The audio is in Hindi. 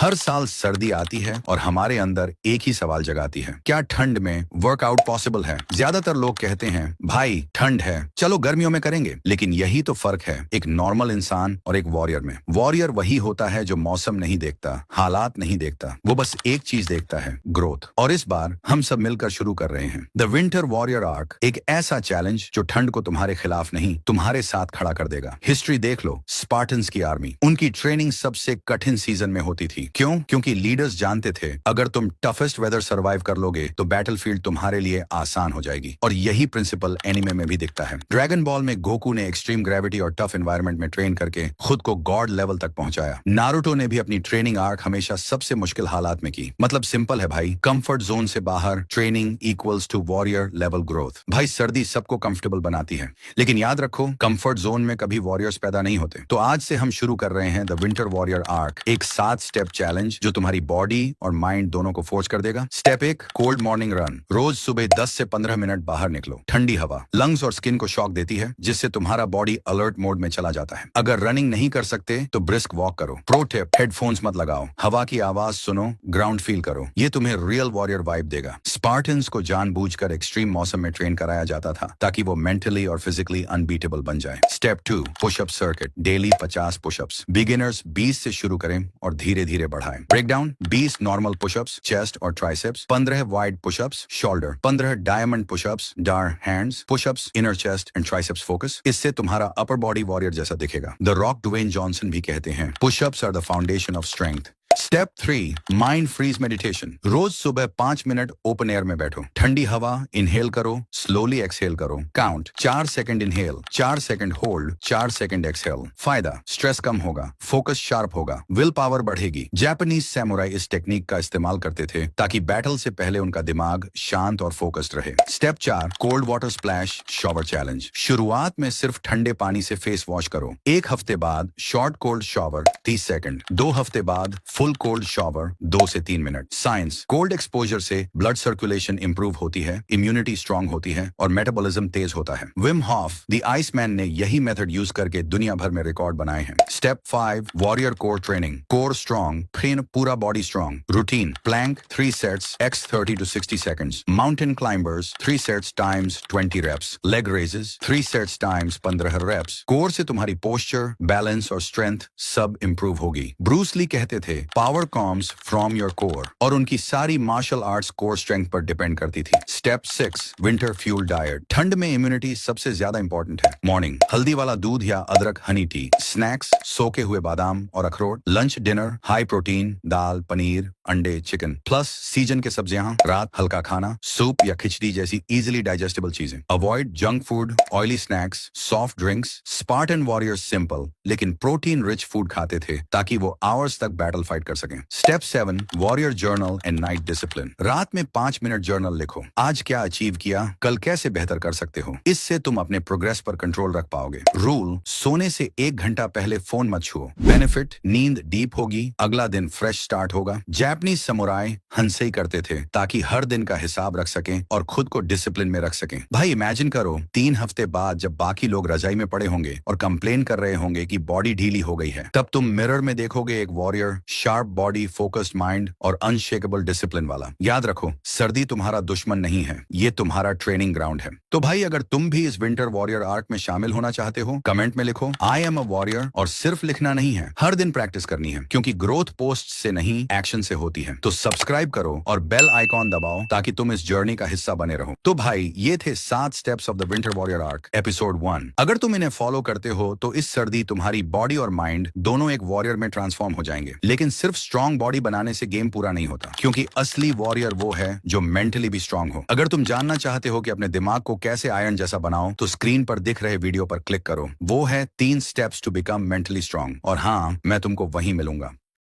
हर साल सर्दी आती है और हमारे अंदर एक ही सवाल जगाती है, क्या ठंड में वर्कआउट पॉसिबल है? ज्यादातर लोग कहते हैं भाई ठंड है, चलो गर्मियों में करेंगे। लेकिन यही तो फर्क है एक नॉर्मल इंसान और एक वॉरियर में। वॉरियर वही होता है जो मौसम नहीं देखता, हालात नहीं देखता, वो बस एक चीज देखता है, ग्रोथ। और इस बार हम सब मिलकर शुरू कर रहे हैं द विंटर वॉरियर आर्क, एक ऐसा चैलेंज जो ठंड को तुम्हारे खिलाफ नहीं तुम्हारे साथ खड़ा कर देगा। हिस्ट्री देख लो, स्पार्टन्स की आर्मी, उनकी ट्रेनिंग सबसे कठिन सीजन में होती थी। क्यों? क्योंकि लीडर्स जानते थे अगर तुम टफेस्ट वेदर सर्वाइव कर लोगे तो बैटलफील्ड तुम्हारे लिए आसान हो जाएगी। और यही प्रिंसिपल एनिमे में भी दिखता है। ड्रैगन बॉल में गोकू ने एक्सट्रीम ग्रेविटी और टफ एनवायरनमेंट में ट्रेन करके खुद को गॉड लेवल तक पहुंचाया। नारुतो ने भी अपनी ट्रेनिंग आर्क हमेशा सबसे मुश्किल हालात में की। मतलब सिंपल है भाई, कंफर्ट जोन से बाहर training equals to warrior level growth. भाई सर्दी सबको कंफर्टेबल बनाती है, लेकिन याद रखो कंफर्ट जोन में कभी वॉरियर्स पैदा नहीं होते। तो आज से हम शुरू कर रहे हैं द विंटर वॉरियर आर्क, एक 7 स्टेप चैलेंज जो तुम्हारी बॉडी और माइंड दोनों को फोर्स कर देगा। Step 1, cold morning run. रोज सुबह 10 से 15 मिनट बाहर निकलो। ठंडी हवा लंग्स और स्किन को शॉक देती है, जिससे तुम्हारा बॉडी अलर्ट मोड में चला जाता है। अगर रनिंग नहीं कर सकते तो ब्रिस्क वॉक करो। प्रो टिप, हेडफोन्स मत लगाओ, हवा की आवाज सुनो, ग्राउंड फील करो। ये तुम्हें रियल वॉरियर वाइब देगा। स्पार्टन्स को जानबूझकर एक्सट्रीम मौसम में ट्रेन कराया जाता था ताकि वो मेंटली और फिजिकली अनबीटेबल बन जाए। Step 2, pushup circuit. Daily 50 pushups. Beginners 20 से शुरू करें और धीरे धीरे बढ़ाएं। ब्रेकडाउन, 20 नॉर्मल पुशअप्स चेस्ट और triceps, 15 wide pushups shoulder, 15 diamond pushups डार hands, pushups inner chest and triceps focus. इससे तुम्हारा अपर बॉडी वॉरियर जैसा दिखेगा। द रॉक ड्वेन जॉनसन भी कहते हैं pushups are the foundation of strength. Step 3, mind freeze meditation. रोज सुबह 5 मिनट ओपन एयर में बैठो। ठंडी हवा इनहेल करो, स्लोली एक्सहेल करो। Count, 4 second inhale, 4 second hold, 4 second exhale. फायदा, स्ट्रेस कम होगा, फोकस शार्प होगा, विल पावर बढ़ेगी। जापानीज सैमुराई इस टेक्निक का इस्तेमाल करते थे ताकि बैटल से पहले उनका दिमाग शांत और फोकस्ड रहे। Step 4, cold water splash shower challenge. शुरुआत में सिर्फ ठंडे पानी से फेस वॉश करो। 1 हफ्ते बाद शॉर्ट कोल्ड शॉवर 30 सेकंड, 2 हफ्ते बाद फुल कोल्ड शॉवर 2 से 3 मिनट। साइंस, कोल्ड एक्सपोजर से ब्लड सर्कुलेशन इंप्रूव होती है, इम्यूनिटी स्ट्रांग होती है और मेटाबॉलिज्म तेज होता है। विम हॉफ द आइसमैन ने यही मेथड यूज करके दुनिया भर में रिकॉर्ड बनाए हैं। Step 5, warrior core training. Core strong, फिर पूरा body strong. Routine, plank 3 sets x 30 to 60 seconds। Mountain climbers 3 sets times 20 reps। Leg raises 3 sets times 15 reps। Core से तुम्हारी पोस्चर, बैलेंस और स्ट्रेंथ सब इंप्रूव होगी। ब्रूस ली कहते थे power comes from your core, और उनकी सारी मार्शल आर्ट्स कोर स्ट्रेंथ पर डिपेंड करती थी। Step 6, winter fuel diet. ठंड में इम्यूनिटी सबसे ज्यादा इंपॉर्टेंट है। मॉर्निंग, हल्दी वाला दूध या अदरक हनी टी। स्नैक्स, सोके हुए बादाम और अखरोट। लंच डिनर, हाई प्रोटीन, दाल, पनीर, अंडे, चिकन प्लस सीजन के सब्जियां। रात, हल्का खाना, सूप या खिचड़ी जैसी इजिली डाइजेस्टेबल चीजें। Avoid junk food, oily snacks, soft drinks. Spartan warriors simple लेकिन प्रोटीन रिच फूड खाते थे ताकि वो आवर्स तक बैटल फाइट कर सकें। Step 7, warrior journal and night discipline. रात में 5 मिनट जर्नल लिखो। आज क्या अचीव किया, कल कैसे बेहतर कर सकते हो। इससे तुम अपने प्रोग्रेस पर कंट्रोल रख पाओगे। रूल, सोने से 1 घंटा पहले फोन मत छुओ। बेनिफिट, नींद डीप होगी, अगला दिन फ्रेश स्टार्ट होगा। जापानीज समुराई हंसई करते थे ताकि हर दिन का हिसाब रख सकें और खुद को डिसिप्लिन में रख सकें। भाई इमेजिन करो 3 हफ्ते बाद जब बाकी लोग रजाई में पड़े होंगे और कंप्लेन कर रहे होंगे कि बॉडी ढीली हो गई है, तब तुम मिरर में देखोगे एक warrior, sharp body, focused mind और अनशेकेबल डिसिप्लिन वाला। याद रखो, सर्दी तुम्हारा दुश्मन नहीं है, ये तुम्हारा ट्रेनिंग ग्राउंड है। तो भाई अगर तुम भी इस विंटर वॉरियर आर्क में शामिल होना चाहते हो, कमेंट में लिखो आई एम अ वॉरियर। और सिर्फ लिखना नहीं है, हर दिन प्रैक्टिस करनी है, क्योंकि ग्रोथ पोस्ट से नहीं एक्शन से होती है। तो सब्सक्राइब करो और बेल आइकॉन दबाओ ताकि तुम इस जर्नी का हिस्सा बने रहो। तो भाई ये थे 7 steps of the winter warrior arc, episode 1। अगर तुम इन्हें फॉलो करते हो तो इस सर्दी तुम्हारी बॉडी और माइंड दोनों एक वॉरियर में ट्रांसफॉर्म हो जाएंगे। लेकिन सिर्फ स्ट्रॉन्ग बॉडी बनाने से गेम पूरा नहीं होता, क्योंकि असली वॉरियर वो है जो मेंटली भी स्ट्रॉन्ग हो। अगर तुम जानना चाहते हो कि अपने दिमाग को कैसे आयरन जैसा बनाओ, तो स्क्रीन पर दिख रहे वीडियो पर क्लिक करो। वो है 3 steps to become mentally strong. और हाँ, मैं तुमको वहीं मिलूंगा।